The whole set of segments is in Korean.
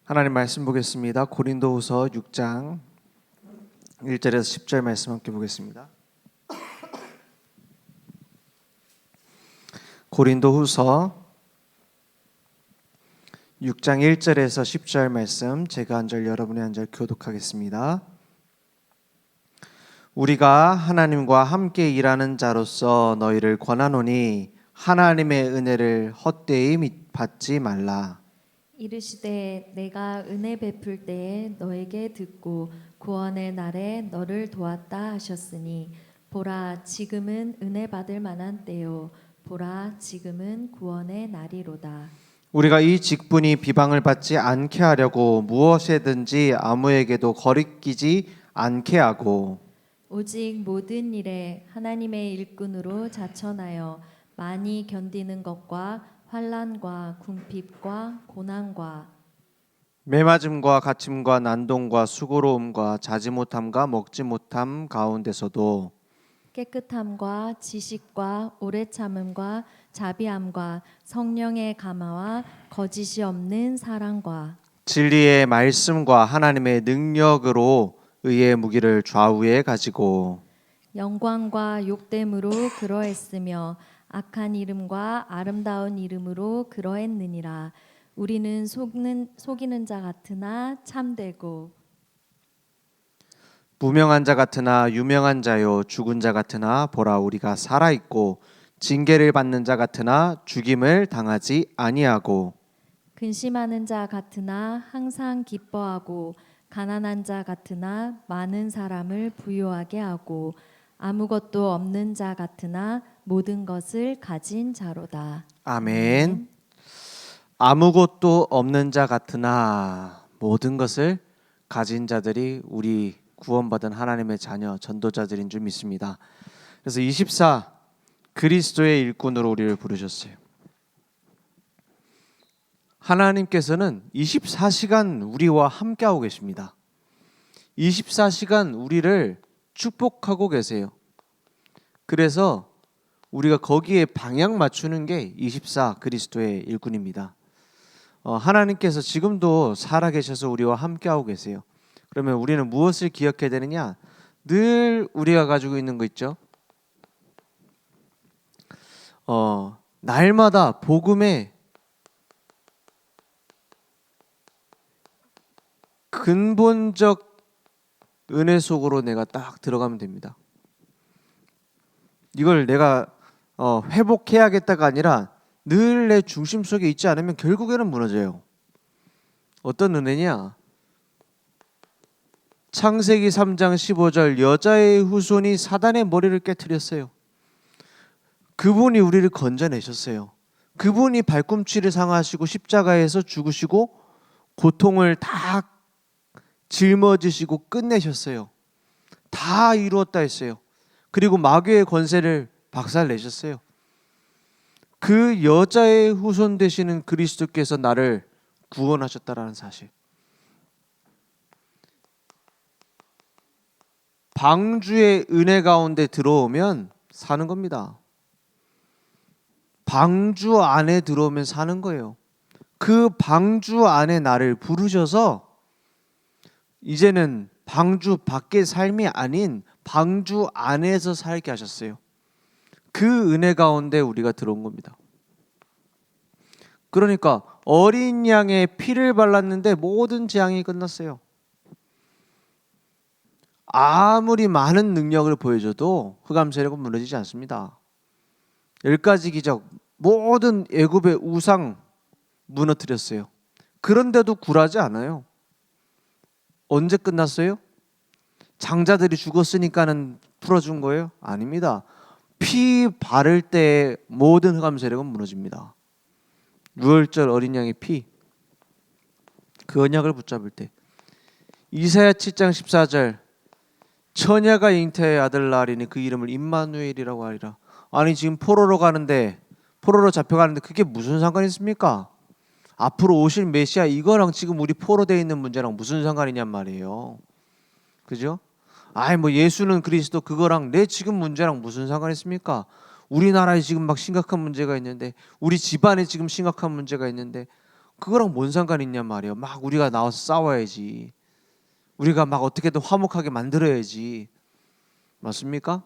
하나님 말씀 보겠습니다. 고린도후서 6장 1절에서 10절 말씀 함께 보겠습니다. 고린도후서 6장 1절에서 10절 말씀, 제가 한 절 여러분이 한 절 교독하겠습니다. 우리가 하나님과 함께 일하는 자로서 너희를 권하노니 하나님의 은혜를 헛되이 받지 말라. 이르시되 내가 은혜 베풀 때에 너에게 듣고 구원의 날에 너를 도왔다 하셨으니 보라 지금은 은혜 받을 만한 때요 보라 지금은 구원의 날이로다. 우리가 이 직분이 비방을 받지 않게 하려고 무엇에든지 아무에게도 거리끼지 않게 하고 오직 모든 일에 하나님의 일꾼으로 자천하여 많이 견디는 것과 환난과 궁핍과 고난과 매맞음과 갇힘과 난동과 수고로움과 자지 못함과 먹지 못함 가운데서도 깨끗함과 지식과 오래 참음과 자비함과 성령의 감화와 거짓이 없는 사랑과 진리의 말씀과 하나님의 능력으로 의의 무기를 좌우에 가지고 영광과 욕됨으로 그러했으며 악한 이름과 아름다운 이름으로 그러했느니라. 우리는 속이는 자 같으나 참되고 무명한 자 같으나 유명한 자요 죽은 자 같으나 보라 우리가 살아 있고 징계를 받는 자 같으나 죽임을 당하지 아니하고 근심하는 자 같으나 항상 기뻐하고 가난한 자 같으나 많은 사람을 부유하게 하고 아무것도 없는 자 같으나 모든 것을 가진 자로다. 아멘. 아무것도 없는 자 같으나 모든 것을 가진 자들이 우리 구원받은 하나님의 자녀 전도자들인 줄 믿습니다. 그래서 24 그리스도의 일꾼으로 우리를 부르셨어요. 하나님께서는 24시간 우리와 함께하고 계십니다. 24시간 우리를 축복하고 계세요. 그래서 우리가 거기에 방향 맞추는 게 24 그리스도의 일꾼입니다. 하나님께서 지금도 살아계셔서 우리와 함께하고 계세요. 그러면 우리는 무엇을 기억해야 되느냐? 늘 우리가 가지고 있는 거 있죠? 날마다 복음의 근본적 은혜 속으로 내가 딱 들어가면 됩니다. 이걸 내가 회복해야겠다가 아니라 늘 내 중심 속에 있지 않으면 결국에는 무너져요. 어떤 은혜냐? 창세기 3장 15절 여자의 후손이 사단의 머리를 깨트렸어요. 그분이 우리를 건져내셨어요. 그분이 발꿈치를 상하시고 십자가에서 죽으시고 고통을 다 짊어지시고 끝내셨어요. 다 이루었다 했어요. 그리고 마귀의 권세를 박살내셨어요. 그 여자의 후손 되시는 그리스도께서 나를 구원하셨다라는 사실. 방주의 은혜 가운데 들어오면 사는 겁니다. 방주 안에 들어오면 사는 거예요. 그 방주 안에 나를 부르셔서 이제는 방주 밖의 삶이 아닌 방주 안에서 살게 하셨어요. 그 은혜 가운데 우리가 들어온 겁니다. 그러니까 어린 양의 피를 발랐는데 모든 재앙이 끝났어요. 아무리 많은 능력을 보여줘도 흑암 세력은 무너지지 않습니다. 10가지 기적, 모든 애굽의 우상 무너뜨렸어요. 그런데도 굴하지 않아요. 언제 끝났어요? 장자들이 죽었으니까는 풀어준 거예요? 아닙니다. 피 바를 때 모든 흑암 세력은 무너집니다. 유월절 어린 양의 피, 그 언약을 붙잡을 때. 이사야 7장 14절 처녀가 잉태의 아들 낳으리니 그 이름을 임마누엘이라고 하리라. 아니 지금 포로로 잡혀가는데 그게 무슨 상관이 있습니까? 앞으로 오실 메시아 이거랑 지금 우리 포로되어 있는 문제랑 무슨 상관이냔 말이에요. 그죠? 뭐 예수는 그리스도 그거랑 내 지금 문제랑 무슨 상관이 있습니까? 우리나라에 지금 막 심각한 문제가 있는데, 우리 집안에 지금 심각한 문제가 있는데 그거랑 뭔 상관이 있냔 말이에요. 막 우리가 나와서 싸워야지. 우리가 막 어떻게든 화목하게 만들어야지. 맞습니까?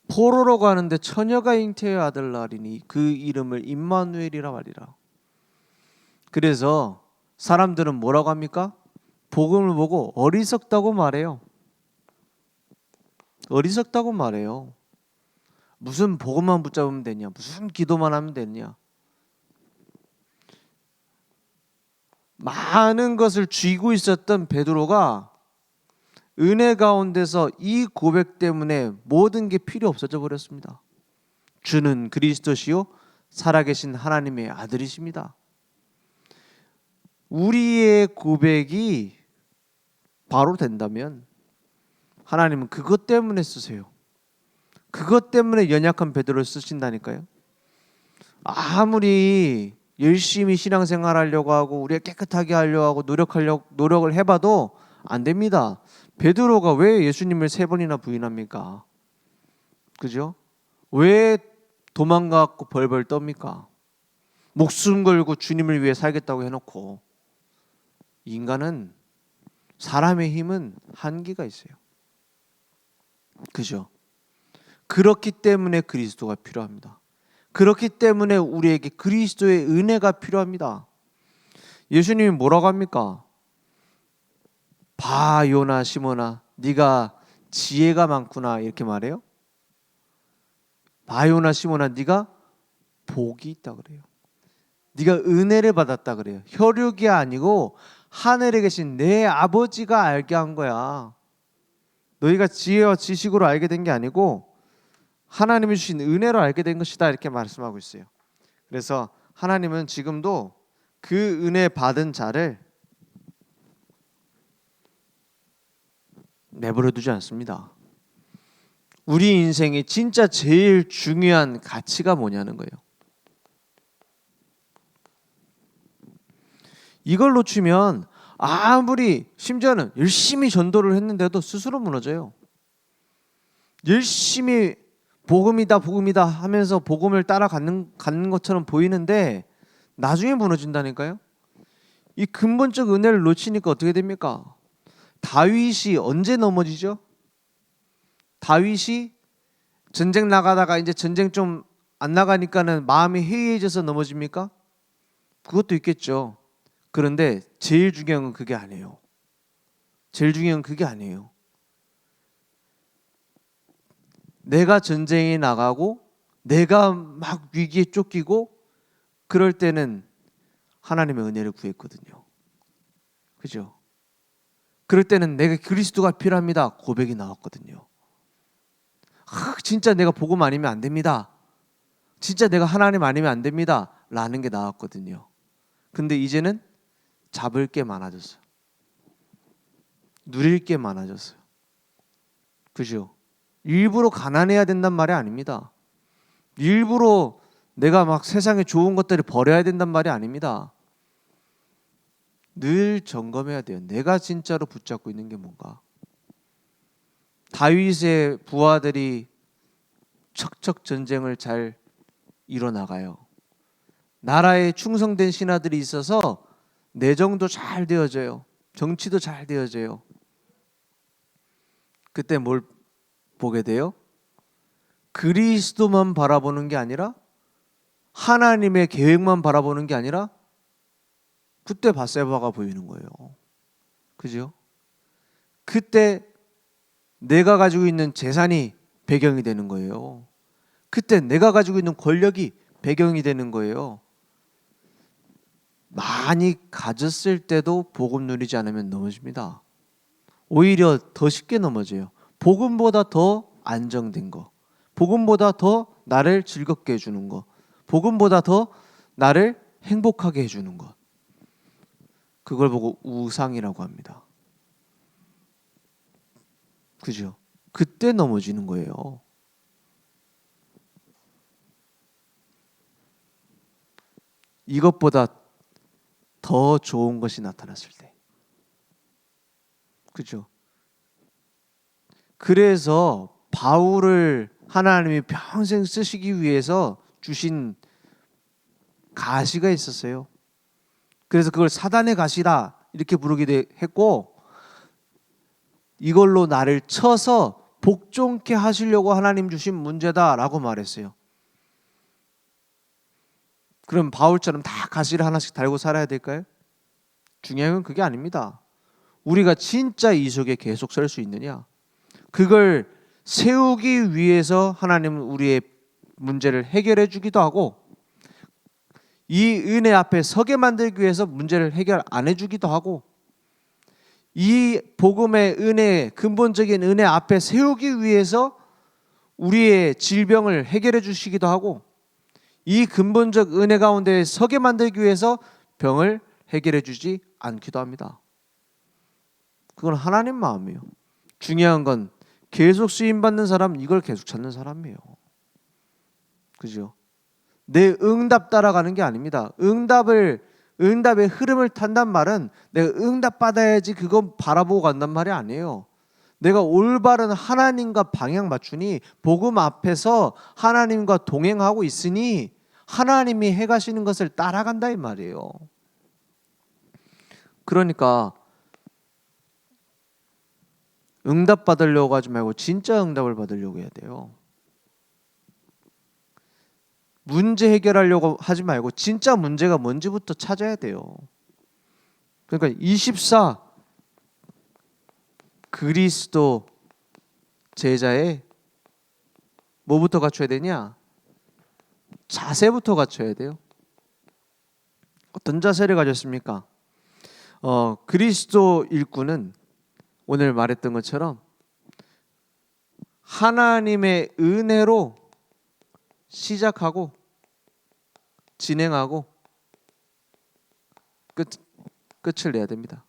포로로 가는데 처녀가 잉태의 아들 낳으리니 그 이름을 임마누엘이라 말이라. 그래서 사람들은 뭐라고 합니까? 복음을 보고 어리석다고 말해요. 어리석다고 말해요. 무슨 복음만 붙잡으면 되냐? 무슨 기도만 하면 되냐? 많은 것을 쥐고 있었던 베드로가 은혜 가운데서 이 고백 때문에 모든 게 필요 없어져 버렸습니다. 주는 그리스도시요 살아계신 하나님의 아들이십니다. 우리의 고백이 바로 된다면 하나님은 그것 때문에 쓰세요. 그것 때문에 연약한 베드로를 쓰신다니까요. 아무리 열심히 신앙생활 하려고 하고 우리가 깨끗하게 하려고 하고 노력을 해봐도 안 됩니다. 베드로가 왜 예수님을 3번이나 부인합니까? 그죠? 왜 도망가고 벌벌 떱니까? 목숨 걸고 주님을 위해 살겠다고 해놓고. 인간은, 사람의 힘은 한계가 있어요. 그죠? 그렇기 때문에 그리스도가 필요합니다. 그렇기 때문에 우리에게 그리스도의 은혜가 필요합니다. 예수님이 뭐라고 합니까? 봐 요나 시몬아 네가 지혜가 많구나 이렇게 말해요. 봐 요나 시몬아 네가 복이 있다 그래요. 네가 은혜를 받았다 그래요. 혈육이 아니고 하늘에 계신 내 아버지가 알게 한 거야. 너희가 지혜와 지식으로 알게 된 게 아니고 하나님이 주신 은혜로 알게 된 것이다 이렇게 말씀하고 있어요. 그래서 하나님은 지금도 그 은혜 받은 자를 내버려 두지 않습니다. 우리 인생의 진짜 제일 중요한 가치가 뭐냐는 거예요. 이걸 놓치면 아무리 심지어는 열심히 전도를 했는데도 스스로 무너져요. 열심히 복음이다 복음이다 하면서 복음을 따라가는 것처럼 보이는데 나중에 무너진다니까요. 이 근본적 은혜를 놓치니까 어떻게 됩니까? 다윗이 언제 넘어지죠? 다윗이 전쟁 나가다가 이제 전쟁 좀 안 나가니까는 마음이 해이해져서 넘어집니까? 그것도 있겠죠. 그런데 제일 중요한 건 그게 아니에요. 제일 중요한 건 그게 아니에요. 내가 전쟁에 나가고 내가 막 위기에 쫓기고 그럴 때는 하나님의 은혜를 구했거든요. 그죠? 그럴 때는 내가 그리스도가 필요합니다. 고백이 나왔거든요. 진짜 내가 복음 아니면 안 됩니다. 진짜 내가 하나님 아니면 안 됩니다. 라는 게 나왔거든요. 근데 이제는 잡을 게 많아졌어요. 누릴 게 많아졌어요. 그죠? 일부러 가난해야 된단 말이 아닙니다. 일부러 내가 막 세상에 좋은 것들을 버려야 된단 말이 아닙니다. 늘 점검해야 돼요. 내가 진짜로 붙잡고 있는 게 뭔가. 다윗의 부하들이 척척 전쟁을 잘 이뤄나가요. 나라에 충성된 신하들이 있어서 내정도 잘 되어져요. 정치도 잘 되어져요. 그때 뭘 보게 돼요? 그리스도만 바라보는 게 아니라 하나님의 계획만 바라보는 게 아니라 그때 밧세바가 보이는 거예요. 그죠? 그때 내가 가지고 있는 재산이 배경이 되는 거예요. 그때 내가 가지고 있는 권력이 배경이 되는 거예요. 많이 가졌을 때도 복음 누리지 않으면 넘어집니다. 오히려 더 쉽게 넘어져요. 복음보다 더 안정된 거, 복음보다 더 나를 즐겁게 해주는 거, 복음보다 더 나를 행복하게 해주는 것, 그걸 보고 우상이라고 합니다. 그죠? 그때 넘어지는 거예요. 이것보다 더 좋은 것이 나타났을 때. 그죠? 그래서 바울을 하나님이 평생 쓰시기 위해서 주신 가시가 있었어요. 그래서 그걸 사단의 가시다 이렇게 부르기도 했고, 이걸로 나를 쳐서 복종케 하시려고 하나님 주신 문제다라고 말했어요. 그럼 바울처럼 다 가시를 하나씩 달고 살아야 될까요? 중요한 건 그게 아닙니다. 우리가 진짜 이 속에 계속 설 수 있느냐, 그걸 세우기 위해서 하나님은 우리의 문제를 해결해 주기도 하고, 이 은혜 앞에 서게 만들기 위해서 문제를 해결 안 해주기도 하고, 이 복음의 은혜, 근본적인 은혜 앞에 세우기 위해서 우리의 질병을 해결해 주시기도 하고, 이 근본적 은혜 가운데 서게 만들기 위해서 병을 해결해 주지 않기도 합니다. 그건 하나님 마음이에요. 중요한 건 계속 쓰임받는 사람, 이걸 계속 찾는 사람이에요. 그죠? 내 응답 따라가는 게 아닙니다. 응답의 흐름을 탄단 말은 내가 응답 받아야지 그거 바라보고 간단 말이 아니에요. 내가 올바른 하나님과 방향 맞추니, 복음 앞에서 하나님과 동행하고 있으니 하나님이 해가시는 것을 따라간다 이 말이에요. 그러니까 응답 받으려고 하지 말고 진짜 응답을 받으려고 해야 돼요. 문제 해결하려고 하지 말고 진짜 문제가 뭔지부터 찾아야 돼요. 그러니까 24 그리스도 제자의 뭐부터 갖춰야 되냐? 자세부터 갖춰야 돼요. 어떤 자세를 가졌습니까? 그리스도 일꾼은 오늘 말했던 것처럼 하나님의 은혜로 시작하고 진행하고 끝을 내야 됩니다.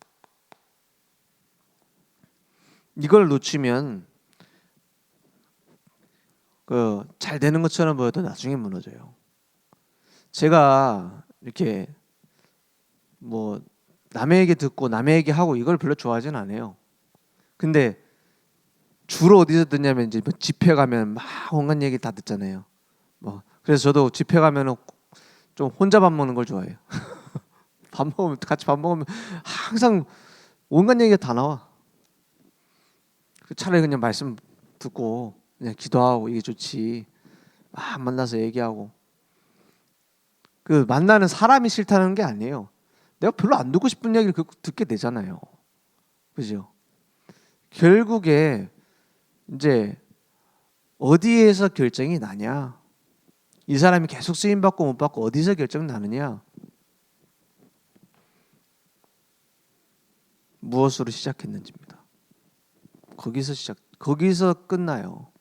이걸 놓치면 잘 되는 것처럼 보여도 나중에 무너져요. 제가 이렇게 뭐 남의 얘기 듣고 남의 얘기 하고 이걸 별로 좋아하진 않아요. 근데 주로 어디서 듣냐면 이제 집회 가면 막 온갖 얘기 다 듣잖아요. 그래서 저도 집회 가면은 좀 혼자 밥 먹는 걸 좋아해요. 같이 밥 먹으면 항상 온갖 얘기가 다 나와. 차라리 그냥 말씀 듣고 그냥 기도하고 이게 좋지. 만나서 얘기하고. 그 만나는 사람이 싫다는 게 아니에요. 내가 별로 안 듣고 싶은 얘기를 듣게 되잖아요. 그죠? 결국에 이제 어디에서 결정이 나냐? 이 사람이 계속 쓰임 받고 못 받고 어디서 결정 나느냐? 무엇으로 시작했는지입니다. 거기서 끝나요.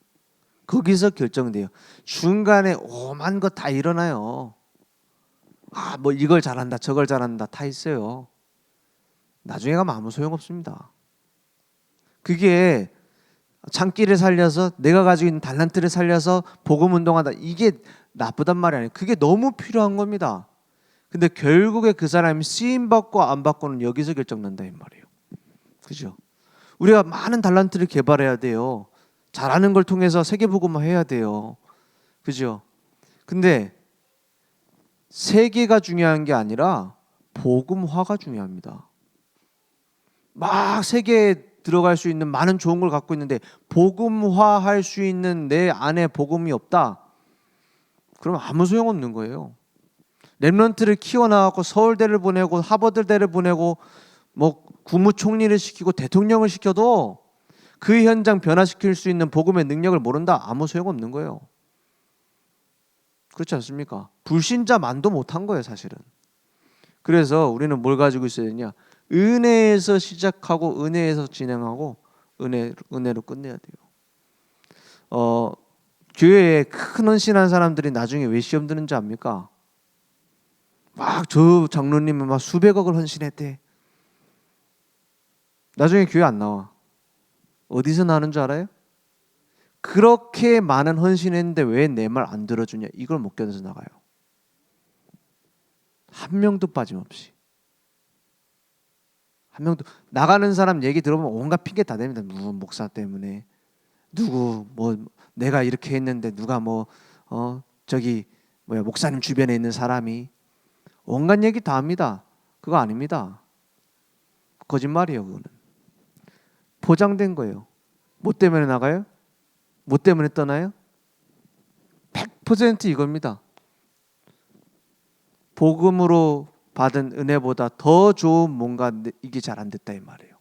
거기서 결정돼요. 중간에 오만 것 다 일어나요. 뭐 이걸 잘한다, 저걸 잘한다 다 있어요. 나중에 가면 아무 소용없습니다. 그게 장기를 살려서 내가 가지고 있는 달란트를 살려서 복음 운동하다, 이게 나쁘단 말이 아니에요. 그게 너무 필요한 겁니다. 근데 결국에 그 사람이 쓰임 받고 안 받고는 여기서 결정난다 이 말이에요. 그죠? 우리가 많은 달란트를 개발해야 돼요. 잘하는 걸 통해서 세계복음화 해야 돼요. 그죠? 근데 세계가 중요한 게 아니라 복음화가 중요합니다. 막 세계에 들어갈 수 있는 많은 좋은 걸 갖고 있는데 복음화할 수 있는 내 안에 복음이 없다. 그럼 아무 소용없는 거예요. 렘넌트를 키워나가고 서울대를 보내고 하버드대를 보내고 뭐 국무총리를 시키고 대통령을 시켜도 그 현장 변화시킬 수 있는 복음의 능력을 모른다. 아무 소용없는 거예요. 그렇지 않습니까? 불신자만도 못한 거예요 사실은. 그래서 우리는 뭘 가지고 있어야 되냐? 은혜에서 시작하고 은혜에서 진행하고 은혜로 끝내야 돼요. 교회에 큰 헌신한 사람들이 나중에 왜 시험 드는지 압니까? 막 저 장로님은 막 수백억을 헌신했대. 나중에 교회 안 나와. 어디서 나는 줄 알아요? 그렇게 많은 헌신했는데 왜 내 말 안 들어주냐? 이걸 못 견뎌서 나가요. 한 명도 빠짐없이. 한 명도. 나가는 사람 얘기 들어보면 온갖 핑계 다 댑니다. 누구 목사 때문에, 누구 뭐 내가 이렇게 했는데 누가 뭐 저기 목사님 주변에 있는 사람이 온갖 얘기 다 합니다. 그거 아닙니다. 거짓말이에요. 그거는 포장된 거예요. 뭐 때문에 나가요? 뭐 때문에 떠나요? 100% 이겁니다. 복음으로 받은 은혜보다 더 좋은 뭔가 이게 잘 안 됐다 이 말이에요.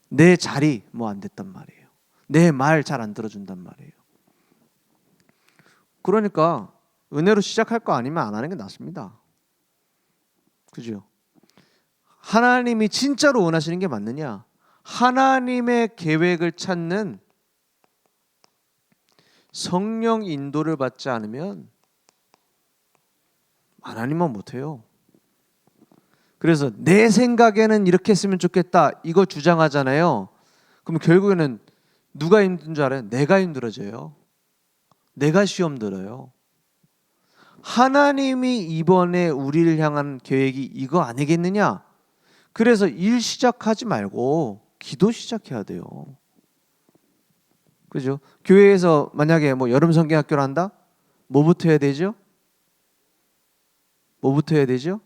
내 자리 뭐 안 됐단 말이에요. 내 말 잘 안 들어준단 말이에요. 그러니까 은혜로 시작할 거 아니면 안 하는 게 낫습니다. 그죠? 하나님이 진짜로 원하시는 게 맞느냐? 하나님의 계획을 찾는 성령 인도를 받지 않으면 하나님만 못해요. 그래서 내 생각에는 이렇게 했으면 좋겠다 이거 주장하잖아요. 그럼 결국에는 누가 힘든 줄 알아요? 내가 힘들어져요. 내가 시험 들어요. 하나님이 이번에 우리를 향한 계획이 이거 아니겠느냐? 그래서 일 시작하지 말고 기도 시작해야 돼요. 그죠? 교회에서 만약에 뭐 여름 성경학교를 한다? 뭐부터 해야 되죠? 뭐부터 해야 되죠?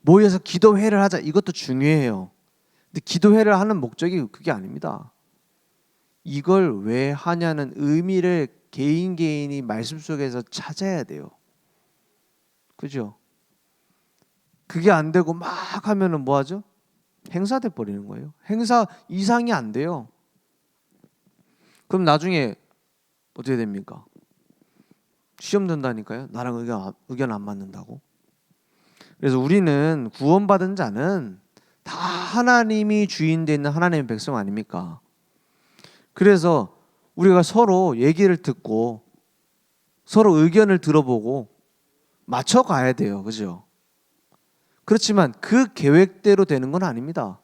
모여서 기도회를 하자. 이것도 중요해요. 근데 기도회를 하는 목적이 그게 아닙니다. 이걸 왜 하냐는 의미를 개인이 말씀 속에서 찾아야 돼요. 그죠? 그게 안 되고 막 하면은 뭐 하죠? 행사돼 버리는 거예요. 행사 이상이 안 돼요. 그럼 나중에 어떻게 됩니까? 시험 든다니까요. 나랑 의견 안 맞는다고. 그래서 우리는 구원받은 자는 다 하나님이 주인 되는 하나님의 백성 아닙니까? 그래서 우리가 서로 얘기를 듣고 서로 의견을 들어보고 맞춰 가야 돼요. 그죠? 그렇지만 그 계획대로 되는 건 아닙니다.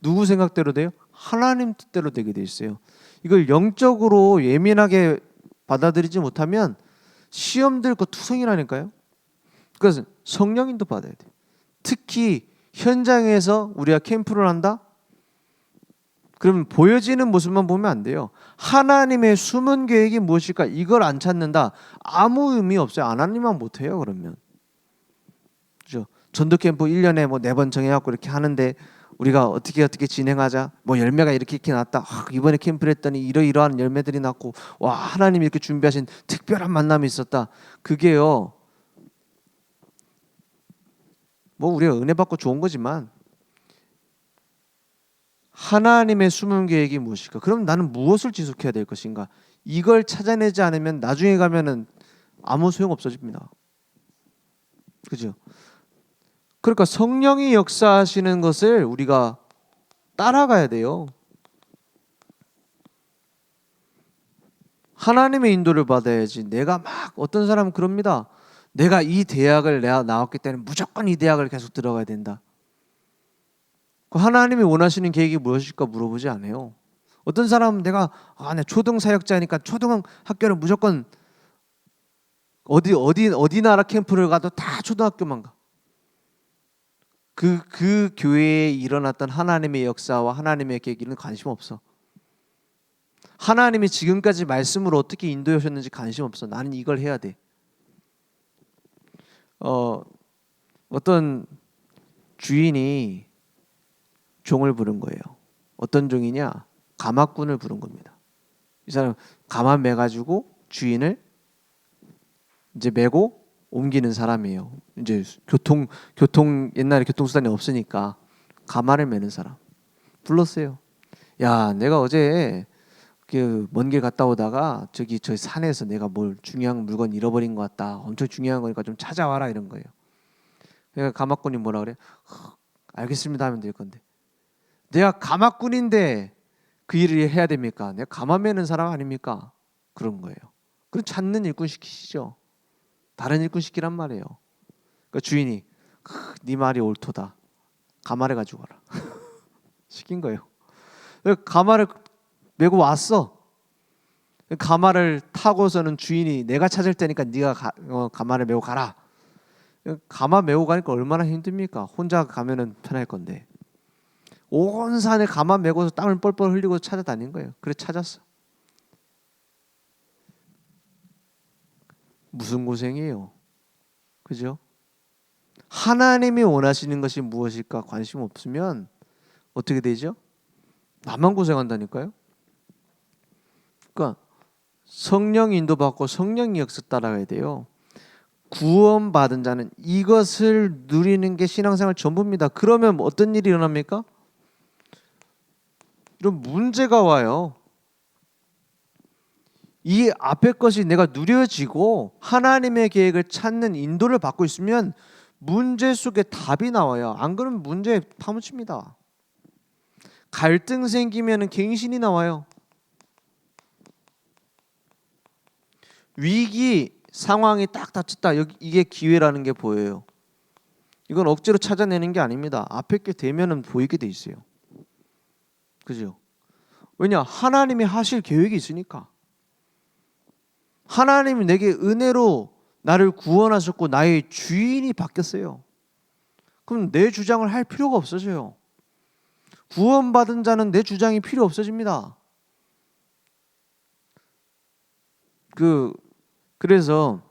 누구 생각대로 돼요? 하나님 뜻대로 되게 돼 있어요. 이걸 영적으로 예민하게 받아들이지 못하면 시험 들 거 투성이라니까요. 그래서 성령인도 받아야 돼요. 특히 현장에서 우리가 캠프를 한다? 그러면 보여지는 모습만 보면 안 돼요. 하나님의 숨은 계획이 무엇일까? 이걸 안 찾는다. 아무 의미 없어요. 하나님만 못해요. 그러면. 그죠? 전도 캠프 1년에 뭐 4번 정해갖고 이렇게 하는데 우리가 어떻게 진행하자. 뭐 열매가 이렇게 났다. 이번에 캠프를 했더니 이러이러한 열매들이 났고 와 하나님이 이렇게 준비하신 특별한 만남이 있었다. 그게요. 뭐 우리가 은혜 받고 좋은 거지만 하나님의 숨은 계획이 무엇일까? 그럼 나는 무엇을 지속해야 될 것인가? 이걸 찾아내지 않으면 나중에 가면은 아무 소용 없어집니다. 그죠? 그러니까 성령이 역사하시는 것을 우리가 따라가야 돼요. 하나님의 인도를 받아야지. 내가 막 어떤 사람은 그럽니다. 내가 이 대학을 내가 나왔기 때문에 무조건 이 대학을 계속 들어가야 된다. 하나님이 원하시는 계획이 무엇일까 물어보지 않아요. 어떤 사람은 내가 내 초등 사역자니까 초등학교는 무조건 어디 나라 캠프를 가도 다 초등학교만 가. 그 교회에 일어났던 하나님의 역사와 하나님의 계획에는 관심 없어. 하나님이 지금까지 말씀으로 어떻게 인도해 오셨는지 관심 없어. 나는 이걸 해야 돼. 어떤 주인이 종을 부른 거예요. 어떤 종이냐? 가마꾼을 부른 겁니다. 이 사람 가마 매가지고 주인을 이제 메고 옮기는 사람이에요. 이제 교통 옛날에 교통수단이 없으니까 가마를 매는 사람 불렀어요. 야, 내가 어제 그 먼 길 갔다 오다가 저 산에서 내가 뭘 중요한 물건 잃어버린 것 같다. 엄청 중요한 거니까 좀 찾아와라 이런 거예요. 그러니까 가마꾼이 뭐라 그래? 알겠습니다 하면 될 건데. 내가 가마꾼인데 그 일을 해야 됩니까? 내가 가마 매는 사람 아닙니까? 그런 거예요. 그럼 찾는 일꾼 시키시죠. 다른 일꾼 시키란 말이에요. 그러니까 주인이 네 말이 옳도다. 가마를 가지고 와라. 시킨 거예요. 가마를 메고 왔어. 가마를 타고서는 주인이 내가 찾을 테니까 네가 가마를 메고 가라. 가마 메고 가니까 얼마나 힘듭니까? 혼자 가면은 편할 건데. 온 산에 가마 메고서 땀을 뻘뻘 흘리고 찾아다닌 거예요. 그래 찾았어. 무슨 고생이에요. 그죠? 하나님이 원하시는 것이 무엇일까 관심 없으면 어떻게 되죠? 나만 고생한다니까요. 그러니까 성령 인도받고 성령의 역사 따라가야 돼요. 구원받은 자는 이것을 누리는 게 신앙생활 전부입니다. 그러면 어떤 일이 일어납니까? 이런 문제가 와요. 이 앞에 것이 내가 누려지고 하나님의 계획을 찾는 인도를 받고 있으면 문제 속에 답이 나와요. 안 그러면 문제에 파묻힙니다. 갈등 생기면 갱신이 나와요. 위기 상황이 딱 닥쳤다. 여기 이게 기회라는 게 보여요. 이건 억지로 찾아내는 게 아닙니다. 앞에 게 되면은 보이게 돼 있어요. 그죠? 왜냐? 하나님이 하실 계획이 있으니까. 하나님이 내게 은혜로 나를 구원하셨고 나의 주인이 바뀌었어요. 그럼 내 주장을 할 필요가 없어져요. 구원받은 자는 내 주장이 필요 없어집니다. 그래서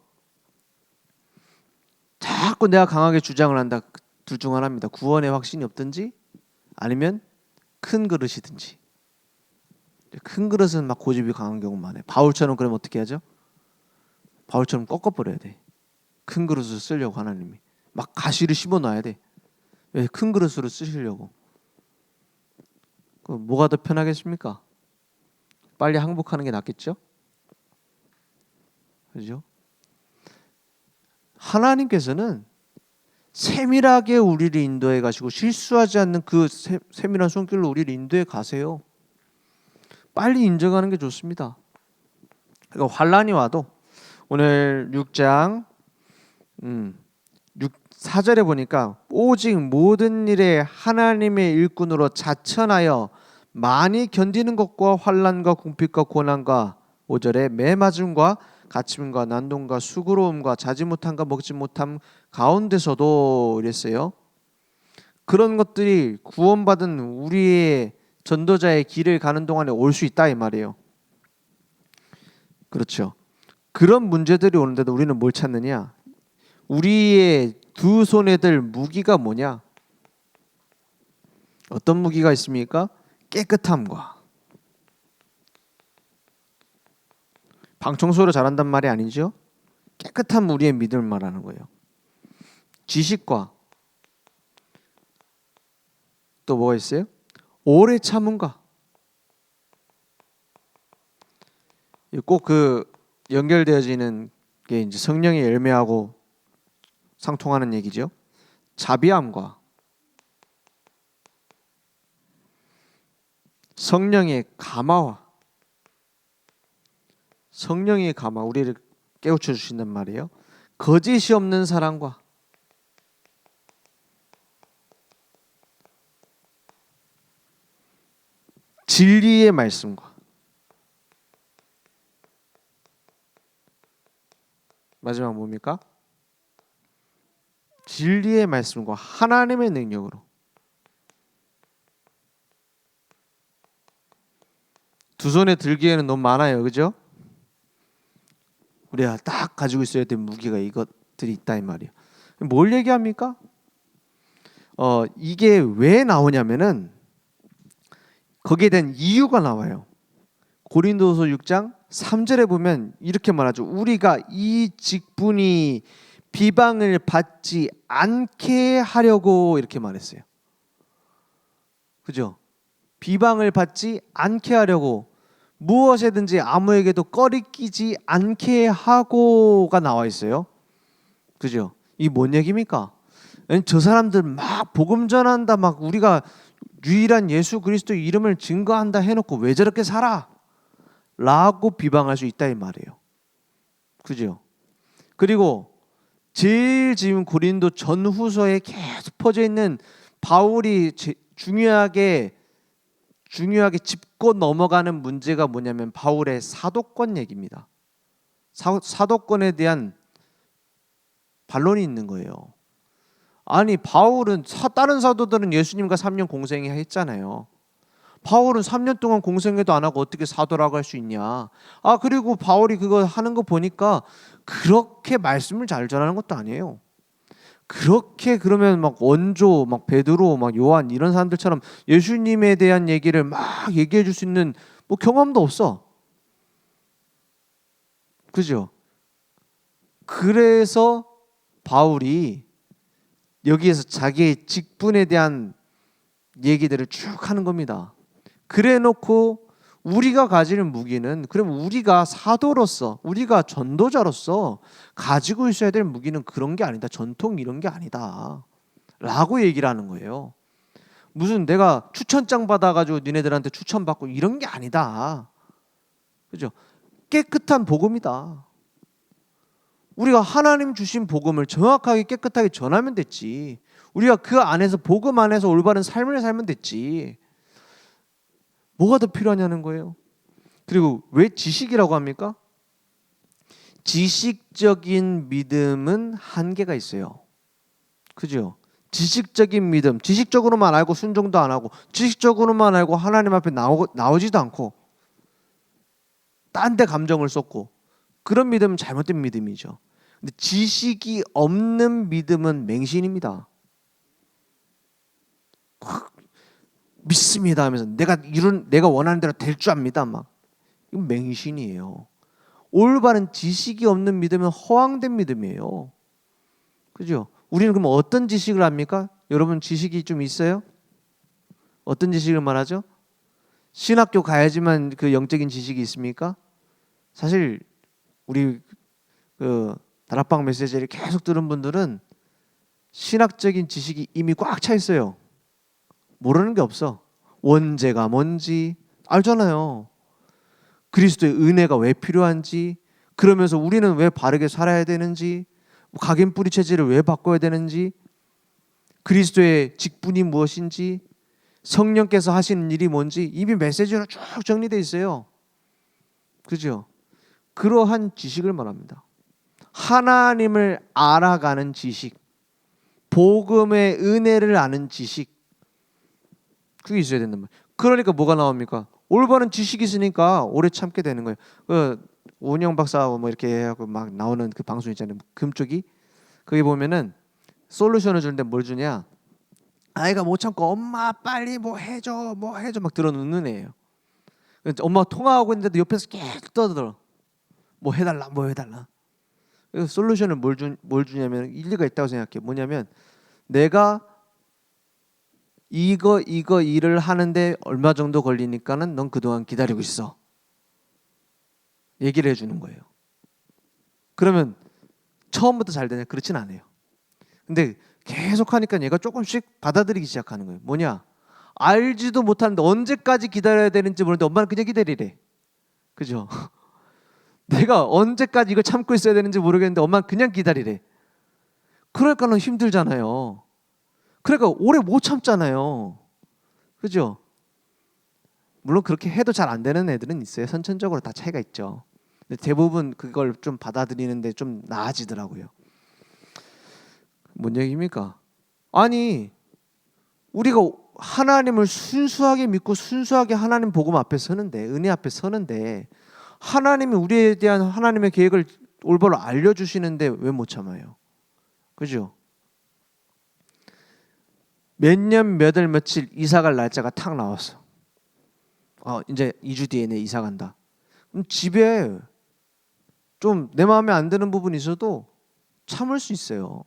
자꾸 내가 강하게 주장을 한다. 둘 중 하나입니다. 구원의 확신이 없든지 아니면 큰 그릇이든지. 큰 그릇은 막 고집이 강한 경우가 많아요. 바울처럼 그러면 어떻게 하죠? 바울처럼 꺾어버려야 돼. 큰 그릇을 쓰려고 하나님이 막 가시를 씹어놔야 돼. 왜? 큰 그릇으로 쓰시려고. 뭐가 더 편하겠습니까? 빨리 항복하는 게 낫겠죠? 그죠? 하나님께서는 세밀하게 우리를 인도해 가시고 실수하지 않는 그 세밀한 손길로 우리를 인도해 가세요. 빨리 인정하는 게 좋습니다. 그러니까 환란이 와도 오늘 6장 4절에 보니까 오직 모든 일에 하나님의 일꾼으로 자천하여 많이 견디는 것과 환난과 궁핍과 고난과 5절에 매맞음과 갇힘과 난동과 수고로움과 자지 못함과 먹지 못함 가운데서도 이랬어요. 그런 것들이 구원받은 우리의 전도자의 길을 가는 동안에 올 수 있다 이 말이에요. 그렇죠. 그런 문제들이 오는데도 우리는 뭘 찾느냐? 우리의 두 손에 들 무기가 뭐냐? 어떤 무기가 있습니까? 깨끗함과 방 청소를 잘한단 말이 아니죠. 깨끗한 우리의 믿음을 말하는 거예요. 지식과 또 뭐가 있어요? 오래 참음과. 꼭 연결되어지는 게 이제 성령의 열매하고 상통하는 얘기죠. 자비함과 성령의 감화와. 성령의 감화, 우리를 깨우쳐 주신단 말이에요. 거짓이 없는 사랑과 진리의 말씀과 마지막 뭡니까? 진리의 말씀과 하나님의 능력으로. 두 손에 들기에는 너무 많아요. 그죠? 우리가 딱 가지고 있어야 될 무기가 이것들이 있다 이 말이에요. 뭘 얘기합니까? 이게 왜 나오냐면은 거기에 대한 이유가 나와요. 고린도서 6장 3절에 보면 이렇게 말하죠. 우리가 이 직분이 비방을 받지 않게 하려고 이렇게 말했어요. 그죠? 비방을 받지 않게 하려고 무엇에든지 아무에게도 꺼리끼지 않게 하고가 나와 있어요. 그죠? 이 뭔 얘기입니까? 저 사람들 막 복음 전한다, 막 우리가 유일한 예수 그리스도 이름을 증거한다 해놓고 왜 저렇게 살아? 라고 비방할 수 있다 이 말이에요. 그죠? 그리고 제일 지금 고린도 전후서에 계속 퍼져 있는 바울이 중요하게 짚고 넘어가는 문제가 뭐냐면 바울의 사도권 얘기입니다. 사도권에 대한 반론이 있는 거예요. 아니 바울은 다른 사도들은 예수님과 3년 공생했잖아요. 바울은 3년 동안 공생회도 안 하고 어떻게 사도라고 할 수 있냐. 그리고 바울이 그거 하는 거 보니까 그렇게 말씀을 잘 전하는 것도 아니에요. 그렇게 그러면 막 원조, 막 베드로, 막 요한 이런 사람들처럼 예수님에 대한 얘기를 막 얘기해 줄 수 있는 뭐 경험도 없어. 그죠? 그래서 바울이 여기에서 자기의 직분에 대한 얘기들을 쭉 하는 겁니다. 그래 놓고 우리가 가지는 무기는, 그럼 우리가 사도로서, 우리가 전도자로서 가지고 있어야 될 무기는 그런 게 아니다. 전통 이런 게 아니다. 라고 얘기를 하는 거예요. 무슨 내가 추천장 받아가지고 니네들한테 추천받고 이런 게 아니다. 그죠? 깨끗한 복음이다. 우리가 하나님 주신 복음을 정확하게 깨끗하게 전하면 됐지. 우리가 그 안에서 복음 안에서 올바른 삶을 살면 됐지. 뭐가 더 필요하냐는 거예요. 그리고 왜 지식이라고 합니까? 지식적인 믿음은 한계가 있어요. 그죠? 지식적인 믿음, 지식적으로만 알고 순종도 안 하고 지식적으로만 알고 하나님 앞에 나오지도 않고 딴 데 감정을 쏟고 그런 믿음은 잘못된 믿음이죠. 근데 지식이 없는 믿음은 맹신입니다. 믿습니다 하면서 내가 원하는 대로 될 줄 압니다 막. 이건 맹신이에요. 올바른 지식이 없는 믿음은 허황된 믿음이에요. 그죠? 우리는 그럼 어떤 지식을 합니까? 여러분 지식이 좀 있어요? 어떤 지식을 말하죠? 신학교 가야지만 그 영적인 지식이 있습니까? 사실 우리 그 다락방 메시지를 계속 들은 분들은 신학적인 지식이 이미 꽉 차 있어요. 모르는 게 없어. 원죄가 뭔지 알잖아요. 그리스도의 은혜가 왜 필요한지, 그러면서 우리는 왜 바르게 살아야 되는지, 각인 뿌리 체질을 왜 바꿔야 되는지, 그리스도의 직분이 무엇인지, 성령께서 하시는 일이 뭔지 이미 메시지로 쭉 정리되어 있어요. 그죠? 그러한 지식을 말합니다. 하나님을 알아가는 지식, 복음의 은혜를 아는 지식, 그게 있어야 된단 말이에요. 그러니까 뭐가 나옵니까? 올바른 지식이 있으니까 오래 참게 되는 거예요. 오은영 박사 뭐 이렇게 하고 막 나오는 그 방송 있잖아요. 금쪽이. 거기 보면은 솔루션을 주는데 뭘 주냐? 아이가 못 참고 엄마 빨리 뭐 해줘 막 들어놓는 애예요. 엄마 통화하고 있는데도 옆에서 계속 떠들어. 뭐 해달라. 그래서 솔루션을 뭘 주냐면 일리가 있다고 생각해. 뭐냐면 내가 이거 일을 하는데 얼마 정도 걸리니까는 넌 그동안 기다리고 있어. 얘기를 해주는 거예요. 그러면 처음부터 잘 되냐? 그렇진 않아요. 근데 계속 하니까 얘가 조금씩 받아들이기 시작하는 거예요. 뭐냐? 알지도 못하는데 언제까지 기다려야 되는지 모르는데 엄마는 그냥 기다리래. 그죠? 내가 언제까지 이걸 참고 있어야 되는지 모르겠는데 엄마는 그냥 기다리래. 그러니까는 힘들잖아요. 그러니까 오래 못 참잖아요. 그죠? 물론 그렇게 해도 잘 안 되는 애들은 있어요. 선천적으로 다 차이가 있죠. 근데 대부분 그걸 좀 받아들이는데 좀 나아지더라고요. 뭔 얘기입니까? 아니 우리가 하나님을 순수하게 믿고 순수하게 하나님 복음 앞에 서는데, 은혜 앞에 서는데 하나님이 우리에 대한 하나님의 계획을 올바로 알려주시는데 왜 못 참아요? 그죠? 몇 년 몇 월 며칠 이사갈 날짜가 탁 나왔어. 이제 2주 뒤에 내 이사 간다. 그럼 집에 좀 내 마음에 안 드는 부분이 있어도 참을 수 있어요.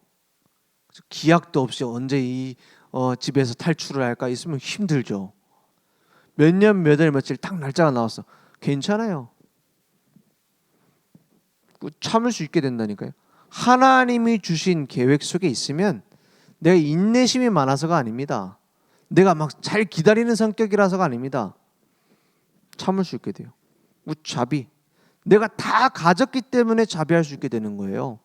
기약도 없이 언제 이 집에서 탈출을 할까 있으면 힘들죠. 몇 년 몇 월 며칠 딱 날짜가 나왔어. 괜찮아요. 참을 수 있게 된다니까요. 하나님이 주신 계획 속에 있으면 내가 인내심이 많아서가 아닙니다. 내가 막 잘 기다리는 성격이라서가 아닙니다. 참을 수 있게 돼요. 자비. 내가 다 가졌기 때문에 자비할 수 있게 되는 거예요.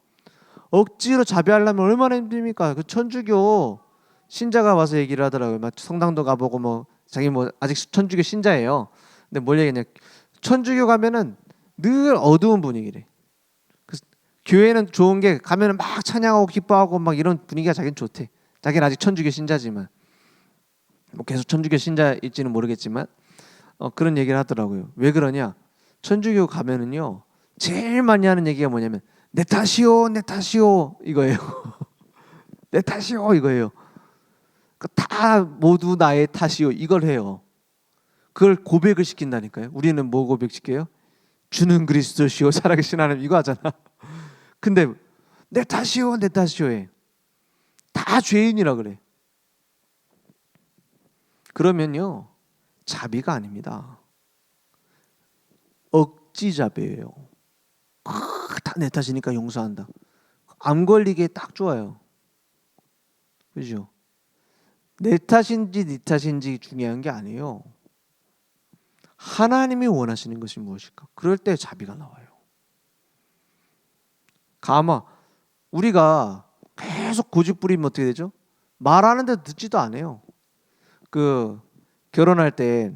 억지로 자비하려면 얼마나 힘듭니까? 그 천주교 신자가 와서 얘기를 하더라고요. 막 성당도 가보고 뭐 자기 뭐 아직 천주교 신자예요. 근데 뭘 얘기했냐? 천주교 가면은 늘 어두운 분위기래. 교회는 좋은 게 가면은 막 찬양하고 기뻐하고 막 이런 분위기가 자기는 좋대. 자기는 아직 천주교 신자지만 뭐 계속 천주교 신자일지는 모르겠지만 그런 얘기를 하더라고요. 왜 그러냐? 천주교 가면은요 제일 많이 하는 얘기가 뭐냐면 내 탓이요 이거예요. 내 탓이요 이거예요. 다 모두 나의 탓이요 이걸 해요. 그걸 고백을 시킨다니까요. 우리는 뭐 고백시켜요? 주는 그리스도시요 살아계신 하나님 이거 하잖아. 근데 내 탓이요 내 탓이요 해. 다 죄인이라 그래. 그러면요 자비가 아닙니다. 억지 자비예요. 다 내 탓이니까 용서한다. 암 걸리기에 딱 좋아요. 그죠? 내 탓인지 네 탓인지 중요한 게 아니에요. 하나님이 원하시는 것이 무엇일까? 그럴 때 자비가 나와요. 가마 우리가 계속 고집 부리면 어떻게 되죠? 말하는데 듣지도 않아요. 그 결혼할 때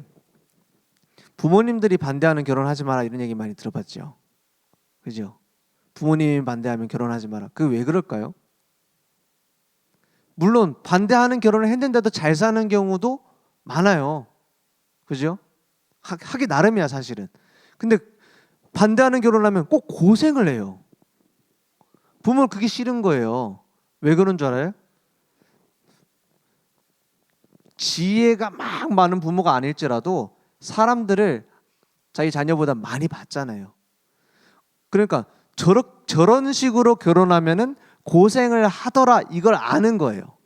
부모님들이 반대하는 결혼하지 마라 이런 얘기 많이 들어봤죠. 그죠? 부모님이 반대하면 결혼하지 마라. 그 왜 그럴까요? 물론 반대하는 결혼을 했는데도 잘 사는 경우도 많아요. 그죠? 하기 나름이야 사실은. 근데 반대하는 결혼을 하면 꼭 고생을 해요. 부모는 그게 싫은 거예요. 왜 그런 줄 알아요? 지혜가 막 많은 부모가 아닐지라도 사람들을 자기 자녀보다 많이 봤잖아요. 그러니까 저런 식으로 결혼하면은 고생을 하더라 이걸 아는 거예요.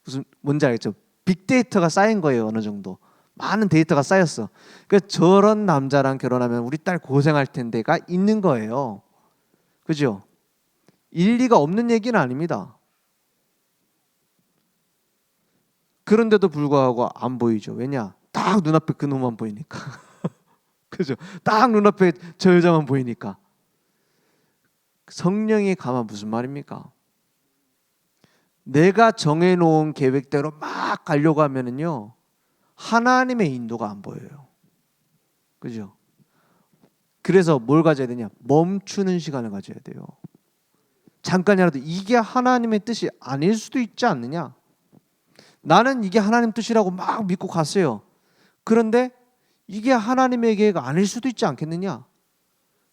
무슨 뭔지 알겠죠? 빅데이터가 쌓인 거예요 어느 정도. 많은 데이터가 쌓였어. 그러니까 저런 남자랑 결혼하면 우리 딸 고생할 텐데가 있는 거예요. 그죠? 일리가 없는 얘기는 아닙니다. 그런데도 불구하고 안 보이죠. 왜냐? 딱 눈앞에 그 놈만 보이니까. 그죠? 딱 눈앞에 저 여자만 보이니까. 성령이 가면 무슨 말입니까? 내가 정해놓은 계획대로 막 가려고 하면은요 하나님의 인도가 안 보여요. 그죠? 그래서 뭘 가져야 되냐? 멈추는 시간을 가져야 돼요. 잠깐이라도 이게 하나님의 뜻이 아닐 수도 있지 않느냐? 나는 이게 하나님 뜻이라고 막 믿고 갔어요. 그런데 이게 하나님의 계획이 아닐 수도 있지 않겠느냐?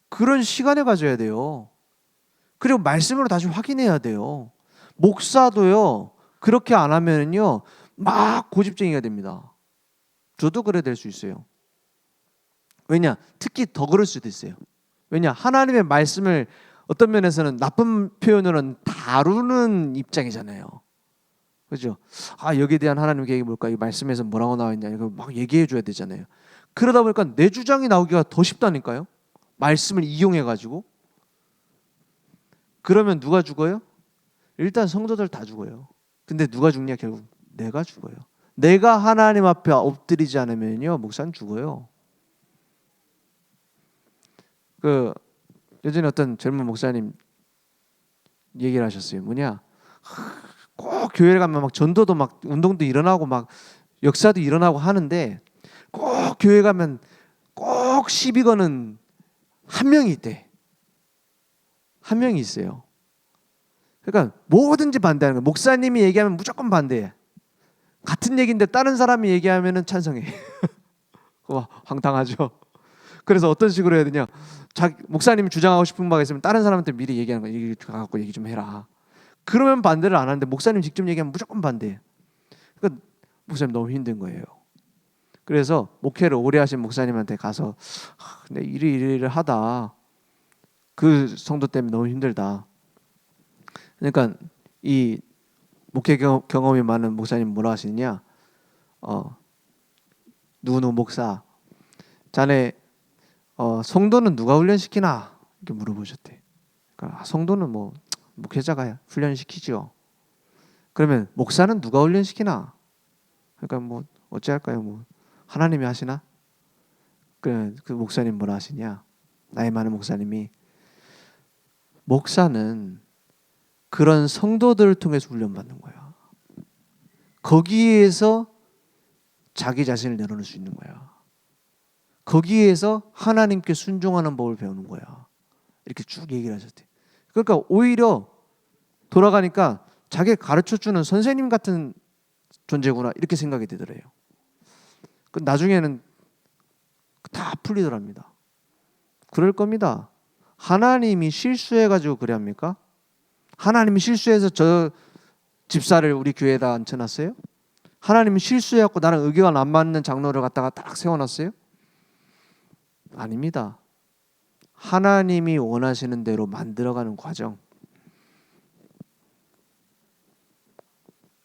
그런 시간을 가져야 돼요. 그리고 말씀으로 다시 확인해야 돼요. 목사도요 그렇게 안 하면은요 막 고집쟁이가 됩니다. 저도 그래 될 수 있어요. 왜냐? 특히 더 그럴 수도 있어요. 왜냐? 하나님의 말씀을 어떤 면에서는 나쁜 표현으로는 다루는 입장이잖아요. 그죠? 아 여기에 대한 하나님의 계획이 뭘까? 이 말씀에서 뭐라고 나와 있냐? 이거 막 얘기해 줘야 되잖아요. 그러다 보니까 내 주장이 나오기가 더 쉽다니까요. 말씀을 이용해 가지고. 그러면 누가 죽어요? 일단 성도들 다 죽어요. 근데 누가 죽냐? 결국 내가 죽어요. 내가 하나님 앞에 엎드리지 않으면요 목사는 죽어요. 그 예전에 어떤 젊은 목사님 얘기를 하셨어요. 뭐냐? 꼭 교회를 가면 막 전도도 막 운동도 일어나고 막 역사도 일어나고 하는데 꼭 교회 가면 꼭 시비 거는 한 명이 있대. 한 명이 있어요. 그러니까 뭐든지 반대하는 거예요. 목사님이 얘기하면 무조건 반대해. 같은 얘기인데 다른 사람이 얘기하면은 찬성해. 와, 황당하죠. 그래서 어떤 식으로 해야 되냐? 목사님이 주장하고 싶은 바가 있으면 다른 사람한테 미리 얘기하는 거야. 얘기 갖고 얘기 좀 해라. 그러면 반대를 안 하는데 목사님 직접 얘기하면 무조건 반대해. 그러니까 목사님 너무 힘든 거예요. 그래서 목회를 오래 하신 목사님한테 가서 근데 이를 하다 그 성도 때문에 너무 힘들다. 그러니까 이 목회 경험이 많은 목사님 뭐라 하시느냐? 누구 목사, 자네 성도는 누가 훈련시키나? 이렇게 물어보셨대. 그러니까 성도는 뭐 목회자가 훈련시키죠. 그러면 목사는 누가 훈련시키나? 그러니까 뭐 어찌할까요? 뭐 하나님이 하시나? 그 목사님 뭐라 하시냐? 나이 많은 목사님이 목사는 그런 성도들을 통해서 훈련받는 거야. 거기에서 자기 자신을 내려놓을 수 있는 거야. 거기에서 하나님께 순종하는 법을 배우는 거야. 이렇게 쭉 얘기를 하셨대. 그러니까 오히려 돌아가니까 자기가 가르쳐주는 선생님 같은 존재구나 이렇게 생각이 되더래요. 나중에는 다 풀리더랍니다. 그럴 겁니다. 하나님이 실수해가지고 그래 합니까? 하나님이 실수해서 저 집사를 우리 교회에다 앉혀놨어요? 하나님이 실수해갖고 나랑 의견 안 맞는 장로를 갖다가 딱 세워놨어요? 아닙니다. 하나님이 원하시는 대로 만들어가는 과정.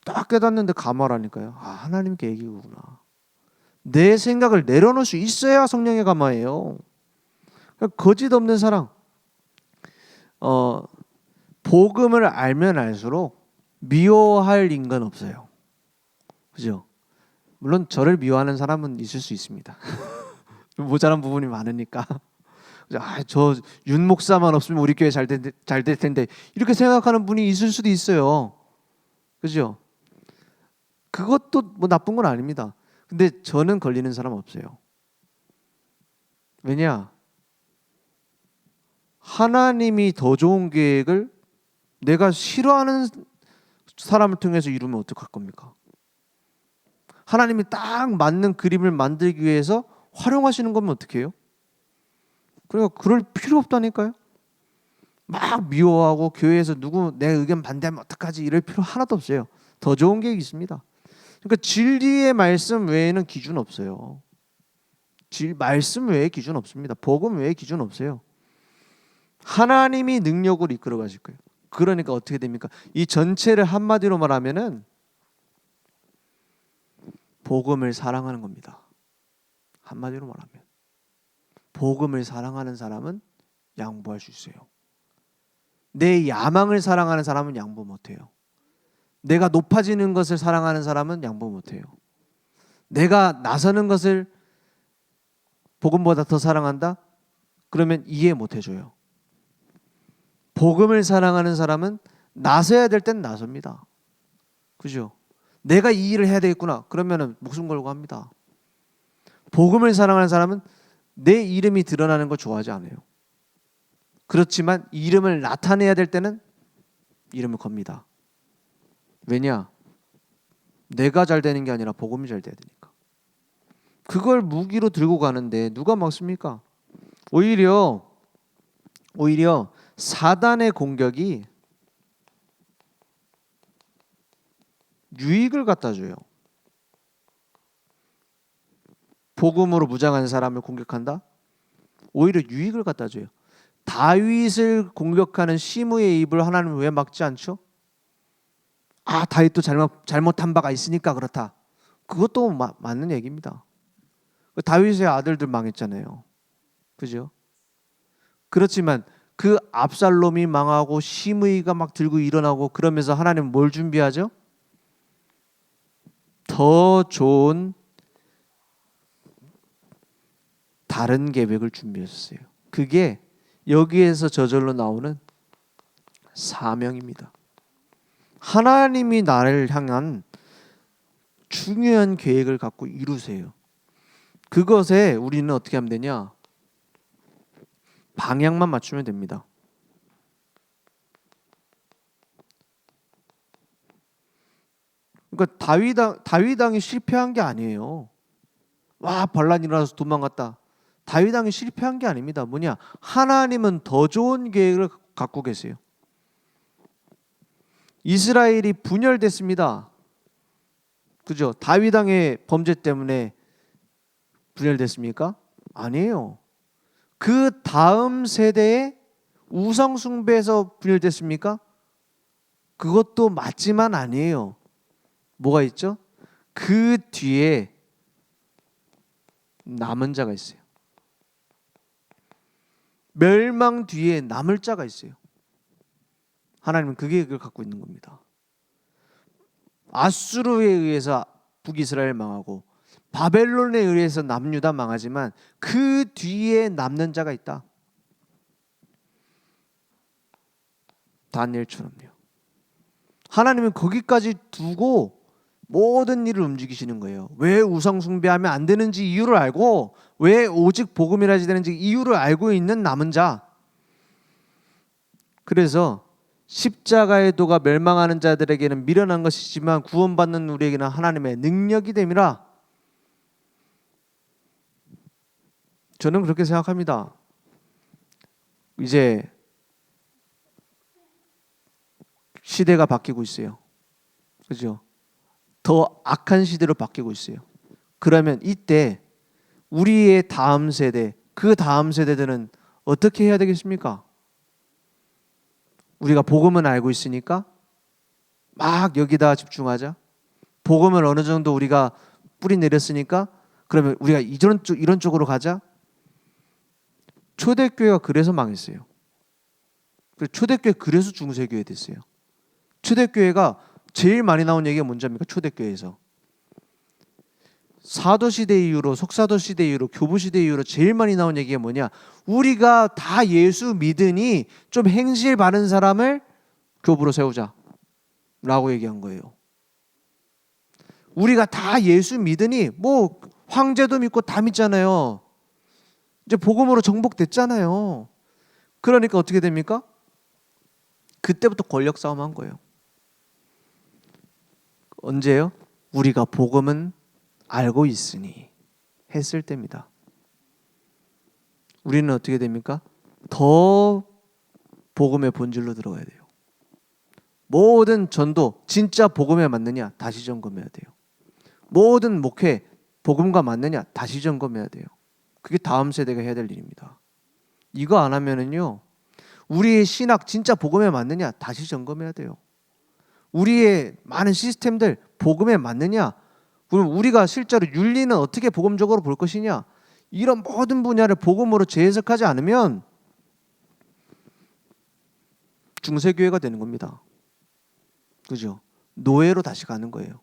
딱 깨닫는데 감화라니까요. 아, 하나님 계획이구나. 내 생각을 내려놓을 수 있어야 성령의 감화예요. 거짓 없는 사랑. 복음을 알면 알수록 미워할 인간 없어요. 그죠? 물론 저를 미워하는 사람은 있을 수 있습니다. 모자란 부분이 많으니까. 아, 저 윤 목사만 없으면 우리 교회 잘 될 텐데 이렇게 생각하는 분이 있을 수도 있어요. 그죠? 그것도 뭐 나쁜 건 아닙니다. 근데 저는 걸리는 사람 없어요. 왜냐? 하나님이 더 좋은 계획을 내가 싫어하는 사람을 통해서 이루면 어떡할 겁니까? 하나님이 딱 맞는 그림을 만들기 위해서 활용하시는 거면 어떻게 해요? 그러니까 그럴 필요 없다니까요. 막 미워하고 교회에서 누구 내 의견 반대하면 어떡하지 이럴 필요 하나도 없어요. 더 좋은 계획이 있습니다. 그러니까 진리의 말씀 외에는 기준 없어요. 말씀 외에 기준 없습니다. 복음 외에 기준 없어요. 하나님이 능력으로 이끌어 가실 거예요. 그러니까 어떻게 됩니까? 이 전체를 한마디로 말하면은 복음을 사랑하는 겁니다. 한마디로 말하면 복음을 사랑하는 사람은 양보할 수 있어요. 내 야망을 사랑하는 사람은 양보 못해요. 내가 높아지는 것을 사랑하는 사람은 양보 못해요. 내가 나서는 것을 복음보다 더 사랑한다? 그러면 이해 못해줘요. 복음을 사랑하는 사람은 나서야 될 땐 나섭니다. 그죠? 내가 이 일을 해야 되겠구나. 그러면 목숨 걸고 합니다. 복음을 사랑하는 사람은 내 이름이 드러나는 걸 좋아하지 않아요. 그렇지만 이름을 나타내야 될 때는 이름을 겁니다. 왜냐? 내가 잘 되는 게 아니라 복음이 잘 돼야 되니까. 그걸 무기로 들고 가는데 누가 막습니까? 오히려 사단의 공격이 유익을 갖다 줘요. 복음으로 무장한 사람을 공격한다? 오히려 유익을 갖다 줘요. 다윗을 공격하는 시므의 입을 하나님은 왜 막지 않죠? 아, 다윗도 잘못한 바가 있으니까 그렇다. 그것도 맞는 얘기입니다. 다윗의 아들들 망했잖아요. 그죠? 그렇지만 그 압살롬이 망하고 시므이가 막 들고 일어나고 그러면서 하나님은 뭘 준비하죠? 더 좋은 다른 계획을 준비했어요. 그게 여기에서 저절로 나오는 사명입니다. 하나님이 나를 향한 중요한 계획을 갖고 이루세요. 그것에 우리는 어떻게 하면 되냐? 방향만 맞추면 됩니다. 그러니까 다윗 왕이 실패한 게 아니에요. 와, 반란이 일어나서 도망갔다. 다윗 왕이 실패한 게 아닙니다. 뭐냐? 하나님은 더 좋은 계획을 갖고 계세요. 이스라엘이 분열됐습니다. 그죠? 다윗 왕의 범죄 때문에 분열됐습니까? 아니에요. 그 다음 세대에 우상 숭배에서 분열됐습니까? 그것도 맞지만 아니에요. 뭐가 있죠? 그 뒤에 남은 자가 있어요. 멸망 뒤에 남을 자가 있어요. 하나님은 그 계획을 갖고 있는 겁니다. 아수르에 의해서 북이스라엘 망하고 바벨론에 의해서 남유다 망하지만 그 뒤에 남는 자가 있다. 다니엘처럼요. 하나님은 거기까지 두고 모든 일을 움직이시는 거예요. 왜 우상 숭배하면 안 되는지 이유를 알고, 왜 오직 복음이라지 되는지 이유를 알고 있는 남은 자. 그래서 십자가의 도가 멸망하는 자들에게는 미련한 것이지만 구원받는 우리에게는 하나님의 능력이 됨이라. 저는 그렇게 생각합니다. 이제 시대가 바뀌고 있어요. 그죠? 더 악한 시대로 바뀌고 있어요. 그러면 이때 우리의 다음 세대, 그 다음 세대들은 어떻게 해야 되겠습니까? 우리가 복음은 알고 있으니까 막 여기다 집중하자. 복음을 어느 정도 우리가 뿌리 내렸으니까 그러면 우리가 이런 쪽으로 가자. 초대교회가 그래서 망했어요. 초대교회 그래서 중세교회 됐어요. 초대교회가 제일 많이 나온 얘기가 뭔지 압니까? 초대교회에서 사도시대 이후로, 속사도시대 이후로, 교부시대 이후로 제일 많이 나온 얘기가 뭐냐? 우리가 다 예수 믿으니 좀 행실 바른 사람을 교부로 세우자 라고 얘기한 거예요. 우리가 다 예수 믿으니 뭐 황제도 믿고 다 믿잖아요. 이제 복음으로 정복됐잖아요. 그러니까 어떻게 됩니까? 그때부터 권력 싸움 한 거예요. 언제요? 우리가 복음은 알고 있으니 했을 때입니다. 우리는 어떻게 됩니까? 더 복음의 본질로 들어가야 돼요. 모든 전도 진짜 복음에 맞느냐 다시 점검해야 돼요. 모든 목회 복음과 맞느냐 다시 점검해야 돼요. 그게 다음 세대가 해야 될 일입니다. 이거 안 하면은요, 우리의 신학 진짜 복음에 맞느냐 다시 점검해야 돼요. 우리의 많은 시스템들 복음에 맞느냐, 그럼 우리가 실제로 윤리는 어떻게 복음적으로 볼 것이냐, 이런 모든 분야를 복음으로 재해석하지 않으면 중세교회가 되는 겁니다. 그죠? 노예로 다시 가는 거예요.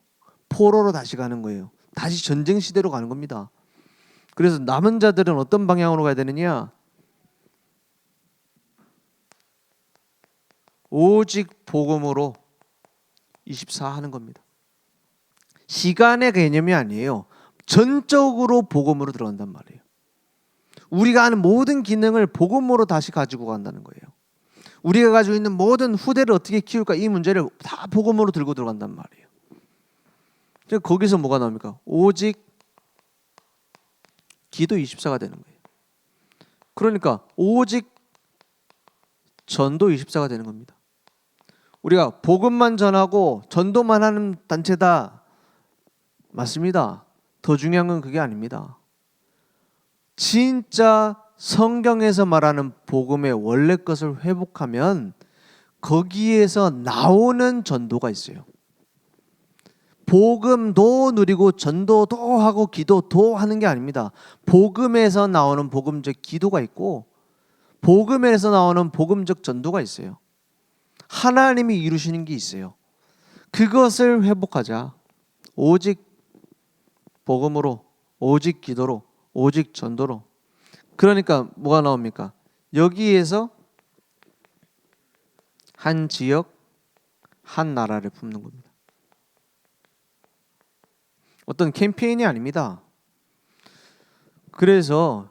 포로로 다시 가는 거예요. 다시 전쟁 시대로 가는 겁니다. 그래서 남은 자들은 어떤 방향으로 가야 되느냐? 오직 복음으로 24 하는 겁니다. 시간의 개념이 아니에요. 전적으로 복음으로 들어간단 말이에요. 우리가 하는 모든 기능을 복음으로 다시 가지고 간다는 거예요. 우리가 가지고 있는 모든 후대를 어떻게 키울까, 이 문제를 다 복음으로 들고 들어간단 말이에요. 거기서 뭐가 나옵니까? 오직 기도 24가 되는 거예요. 그러니까 오직 전도 24가 되는 겁니다. 우리가 복음만 전하고 전도만 하는 단체다, 맞습니다. 더 중요한 건 그게 아닙니다. 진짜 성경에서 말하는 복음의 원래 것을 회복하면 거기에서 나오는 전도가 있어요. 복음도 누리고 전도도 하고 기도도 하는 게 아닙니다. 복음에서 나오는 복음적 기도가 있고 복음에서 나오는 복음적 전도가 있어요. 하나님이 이루시는 게 있어요. 그것을 회복하자. 오직 복음으로, 오직 기도로, 오직 전도로. 그러니까 뭐가 나옵니까? 여기에서 한 지역, 한 나라를 품는 겁니다. 어떤 캠페인이 아닙니다. 그래서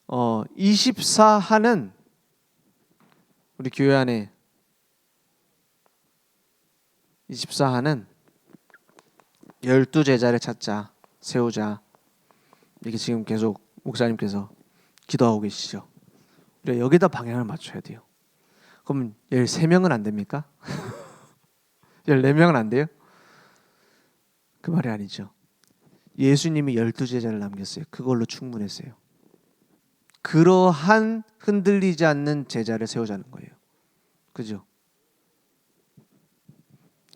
24하는 우리 교회 안에 24하는 12제자를 찾자, 세우자. 이렇게 지금 계속 목사님께서 기도하고 계시죠. 우리가 여기다 방향을 맞춰야 돼요. 그럼 13명은 안 됩니까? 14명은 안 돼요? 그 말이 아니죠. 예수님이 12제자를 남겼어요. 그걸로 충분했어요. 그러한 흔들리지 않는 제자를 세우자는 거예요. 그죠?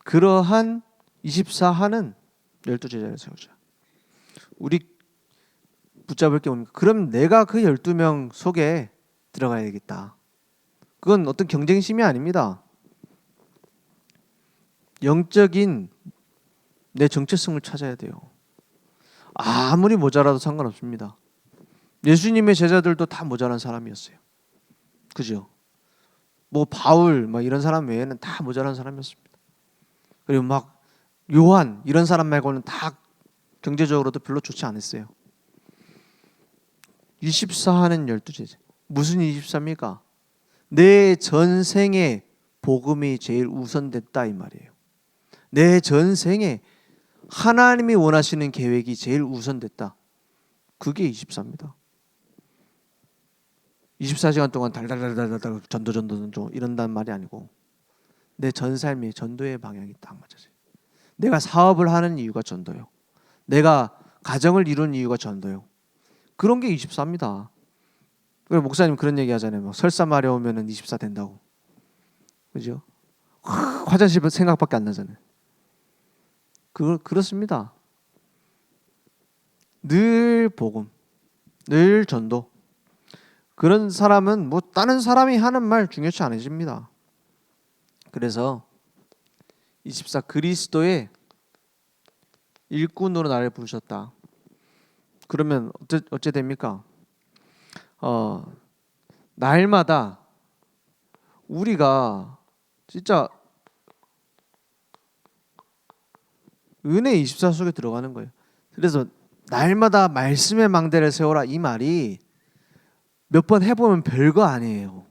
그러한 24하는 12제자를 세우자. 우리 붙잡을 게 뭡니까? 그럼 내가 그 12명 속에 들어가야 되겠다. 그건 어떤 경쟁심이 아닙니다. 영적인 내 정체성을 찾아야 돼요. 아무리 모자라도 상관없습니다. 예수님의 제자들도 다 모자란 사람이었어요. 그죠? 뭐 바울 막 이런 사람 외에는 다 모자란 사람이었습니다. 그리고 막 요한 이런 사람 말고는 다 경제적으로도 별로 좋지 않았어요. 24하는 12제자. 무슨 24입니까? 내 전생에 복음이 제일 우선됐다 이 말이에요. 내 전생에 하나님이 원하시는 계획이 제일 우선됐다. 그게 24입니다. 24시간 동안 달달달달달 전도 이런다는 말이 아니고 내 전 삶이 전도의 방향이 딱 맞아져요. 내가 사업을 하는 이유가 전도요. 내가 가정을 이루는 이유가 전도요. 그런 게 24입니다. 그리고 목사님 그런 얘기 하잖아요. 뭐 설사 말에 오면은 24 된다고. 그죠? 화장실 생각밖에 안 나잖아요. 그렇습니다. 늘 복음, 늘 전도. 그런 사람은 뭐 다른 사람이 하는 말 중요치 않아집니다. 그래서 24 그리스도의 일꾼으로 나를 부르셨다. 그러면 어째 됩니까? 날마다 우리가 진짜 은혜 24 속에 들어가는 거예요. 그래서 날마다 말씀의 망대를 세워라 이 말이 몇 번 해보면 별거 아니에요.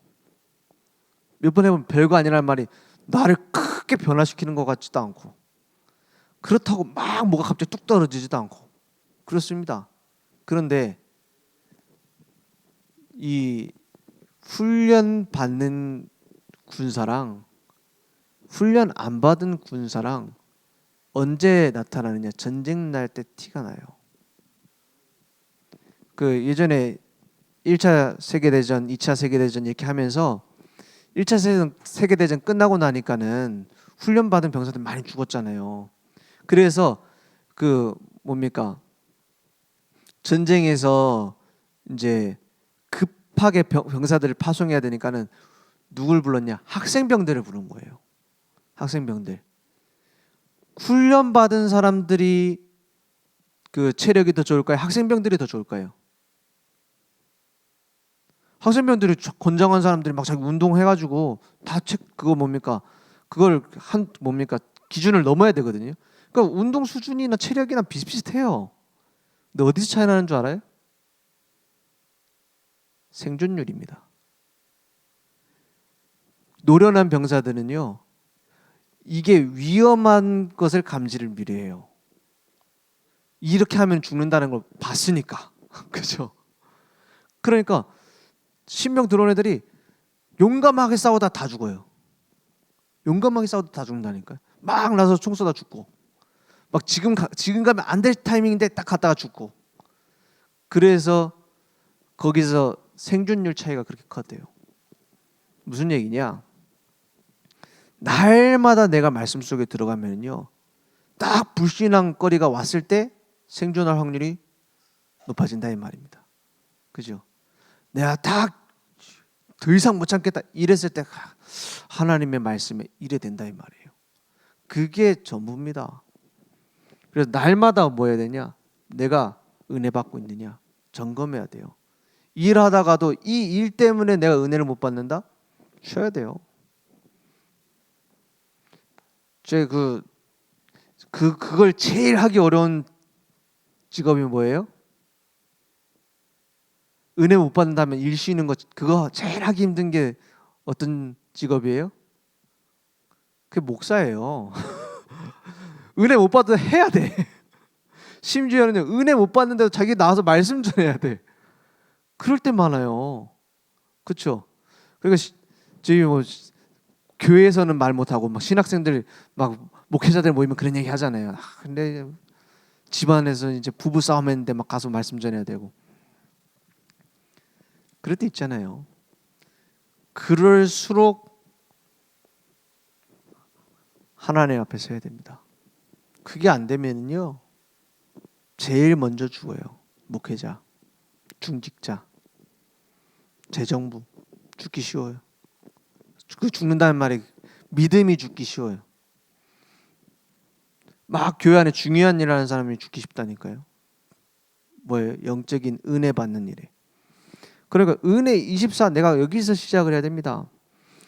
몇 번 해보면 별거 아니라는 말이 나를 크게 변화시키는 것 같지도 않고 그렇다고 막 뭐가 갑자기 뚝 떨어지지도 않고 그렇습니다. 그런데 이 훈련 받는 군사랑 훈련 안 받은 군사랑 언제 나타나느냐? 전쟁 날 때 티가 나요. 그 예전에 1차 세계대전, 2차 세계대전 이렇게 하면서 1차 세계대전 끝나고 나니까는 훈련 받은 병사들 많이 죽었잖아요. 그래서 그 뭡니까? 전쟁에서 이제 급하게 병사들을 파송해야 되니까는 누굴 불렀냐? 학생병들을 부른 거예요. 학생병들. 훈련 받은 사람들이 그 체력이 더 좋을까요? 학생병들이 더 좋을까요? 학생병들이 건장한 사람들이 막 자기 운동해가지고 다 그거 뭡니까? 그걸 뭡니까? 기준을 넘어야 되거든요. 그러니까 운동 수준이나 체력이나 비슷비슷해요. 근데 어디서 차이 나는 줄 알아요? 생존율입니다. 노련한 병사들은요, 이게 위험한 것을 감지를 미리 해요. 이렇게 하면 죽는다는 걸 봤으니까. 그죠? 그러니까 신병 들어온 애들이 용감하게 싸우다 다 죽어요. 용감하게 싸우다 다 죽는다니까요. 막 나서 총 쏘다 죽고 막 지금 가면 안 될 타이밍인데 딱 갔다가 죽고. 그래서 거기서 생존율 차이가 그렇게 컸대요. 무슨 얘기냐? 날마다 내가 말씀 속에 들어가면요, 딱 불신앙거리가 왔을 때 생존할 확률이 높아진다 이 말입니다. 그죠? 내가 딱 더 이상 못 참겠다 이랬을 때 하나님의 말씀에 이래 된다 이 말이에요. 그게 전부입니다. 그래서 날마다 뭐 해야 되냐? 내가 은혜 받고 있느냐 점검해야 돼요. 일하다가도 이 일 때문에 내가 은혜를 못 받는다? 쉬어야 돼요. 제 그걸 제일 하기 어려운 직업이 뭐예요? 은혜 못 받는다면 일 쉬는 거 그거 제일 하기 힘든 게 어떤 직업이에요? 그게 목사예요. 은혜 못 받아도 해야 돼. 심지어는 은혜 못 받는데도 자기 나와서 말씀 전해야 돼. 그럴 때 많아요. 그렇죠? 그러니까 저희 뭐 교회에서는 말 못하고 막 신학생들 막 목회자들 모이면 그런 얘기 하잖아요. 근데 집안에서 이제 부부 싸움했는데 막 가서 말씀 전해야 되고 그럴 때 있잖아요. 그럴수록 하나님 앞에 서야 됩니다. 그게 안 되면요 제일 먼저 죽어요. 목회자, 중직자, 재정부 죽기 쉬워요. 그 죽는다는 말이 믿음이 죽기 쉬워요. 막 교회 안에 중요한 일 하는 사람이 죽기 쉽다니까요. 뭐예요? 영적인 은혜 받는 일에. 그러니까 은혜 24 내가 여기서 시작을 해야 됩니다.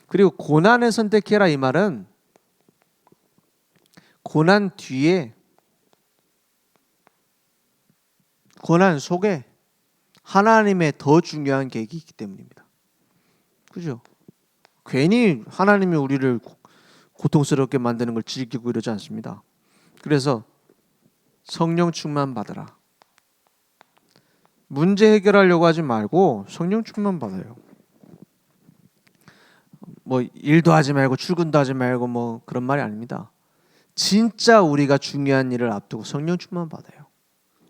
그리고 고난을 선택해라 이 말은 고난 뒤에 고난 속에 하나님의 더 중요한 계획이 있기 때문입니다. 그죠? 괜히 하나님이 우리를 고통스럽게 만드는 걸 즐기고 이러지 않습니다. 그래서 성령 충만 받으라. 문제 해결하려고 하지 말고 성령 충만 받아요. 뭐 일도 하지 말고 출근도 하지 말고 뭐 그런 말이 아닙니다. 진짜 우리가 중요한 일을 앞두고 성령 충만 받아요.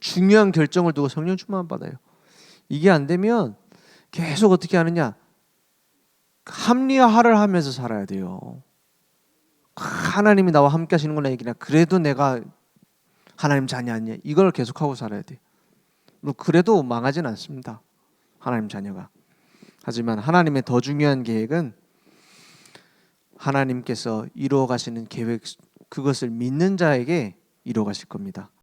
중요한 결정을 두고 성령 충만 받아요. 이게 안 되면 계속 어떻게 하느냐? 합리화를 하면서 살아야 돼요. 하나님이 나와 함께 하시는 건 얘기나 그래도 내가 하나님 자녀 아니야. 이걸 계속하고 살아야 돼. 뭐 그래도 망하진 않습니다. 하나님 자녀가. 하지만 하나님의 더 중요한 계획은 하나님께서 이루어 가시는 계획, 그것을 믿는 자에게 이루어 가실 겁니다.